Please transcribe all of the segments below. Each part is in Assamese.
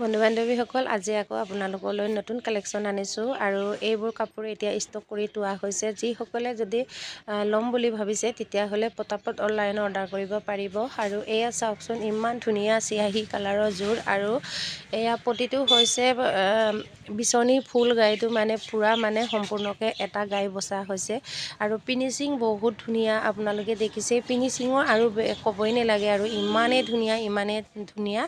বন্ধু-বান্ধৱীসকল, আজি আকৌ আপোনালোকলৈ নতুন কালেকশ্যন আনিছোঁ আৰু এইবোৰ কাপোৰ এতিয়া ষ্টক কৰি থোৱা হৈছে। যিসকলে যদি ল'ম বুলি ভাবিছে তেতিয়াহ'লে পটাপট অনলাইন অৰ্ডাৰ কৰিব পাৰিব। আৰু এয়া চাওকচোন, ইমান ধুনীয়া চিয়াহী কালাৰৰ যোৰ আৰু এয়া প্ৰতিটো হৈছে বিচনী ফুল গাইটো মানে পূৰা মানে সম্পূৰ্ণকৈ এটা গাই বচা হৈছে আৰু ফিনিচিং বহুত ধুনীয়া। আপোনালোকে দেখিছে ফিনিচিঙৰ আৰু ক'বই নালাগে আৰু ইমানেই ধুনীয়া।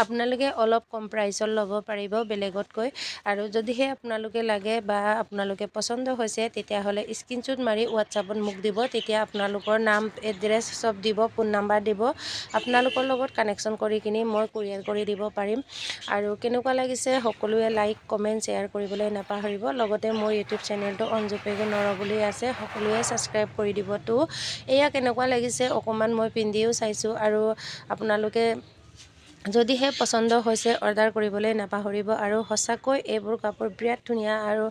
আপোনালোকে অলপ কম প্ৰাইচত ল'ব পাৰিব বেলেগতকৈ। আৰু যদিহে আপোনালোকে লাগে বা আপোনালোকে পচন্দ হৈছে তেতিয়াহ'লে স্ক্ৰীনশ্বট মাৰি হোৱাটছআপত মোক দিব। তেতিয়া আপোনালোকৰ নাম, এড্ৰেছ চব দিব, ফোন নাম্বাৰ দিব। আপোনালোকৰ লগত কানেকশ্যন কৰি কিনি মই কুৰিয়াৰ কৰি দিব পাৰিম। আৰু কেনেকুৱা লাগিছে সকলোৱে লাইক, কমেণ্ট, শ্বেয়াৰ কৰিবলৈ নাপাহৰিব। লগতে মোৰ ইউটিউব চেনেলটো অঞ্জু পেগু নৰ বুলি আছে, সকলোৱে ছাবস্ক্ৰাইব কৰি দিব। তো এয়া কেনেকুৱা লাগিছে অকণমান মই পিন্ধিও চাইছোঁ আৰু আপোনালোকে যদিহে পচন্দ হৈছে অৰ্ডাৰ কৰিবলৈ নাপাহৰিব। আৰু সঁচাকৈ এইবোৰ কাপোৰ বিৰাট ধুনীয়া আৰু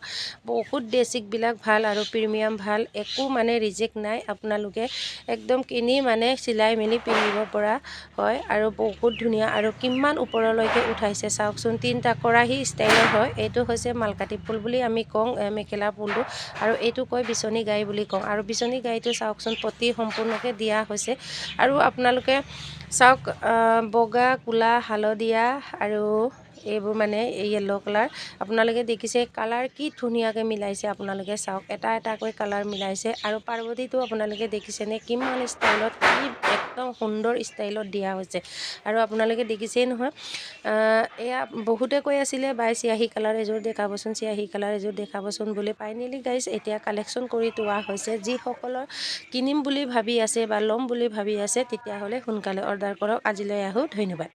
বহুত বেছিকবিলাক ভাল আৰু প্ৰিমিয়াম ভাল, একো মানে ৰিজেক্ট নাই। আপোনালোকে একদম কিনি মানে চিলাই মেলি পিন্ধিব পৰা হয় আৰু বহুত ধুনীয়া। আৰু কিমান ওপৰলৈকে উঠাইছে চাওকচোন, 3টা কৰাহী ষ্টাইলৰ হয়। এইটো হৈছে মালকাটি ফুল বুলি আমি কওঁ মেখেলা ফুলটো, আৰু এইটো কয় বিচনী গাই বুলি কওঁ। আৰু বিচনী গাইটো চাওকচোন পতি সম্পূৰ্ণকৈ দিয়া হৈছে। আৰু আপোনালোকে চাওক, বগা, ক'লা, হালধীয়া আৰু এইবোৰ মানে য়েল্ল' কালাৰ। আপোনালোকে দেখিছে কালাৰ কি ধুনীয়াকৈ মিলাইছে। আপোনালোকে চাওক, এটা এটাকৈ কালাৰ মিলাইছে। আৰু পাৰ্বতীটো আপোনালোকে দেখিছেনে কিমান ষ্টাইলত, কি একদম সুন্দৰ ষ্টাইলত দিয়া হৈছে। আৰু আপোনালোকে দেখিছেই নহয়, এয়া বহুতে কৈ আছিলে বাই চিয়াহী কালাৰ এযোৰ দেখাবচোন, চিয়াহী কালাৰ এযোৰ দেখাবচোন বুলি। ফাইনেলি গাইজ এতিয়া কালেকশ্যন কৰি থোৱা হৈছে। যিসকলৰ কিনিম বুলি ভাবি আছে বা ল'ম বুলি ভাবি আছে তেতিয়াহ'লে সোনকালে অৰ্ডাৰ কৰক। আজিলৈ আহোঁ, ধন্যবাদ।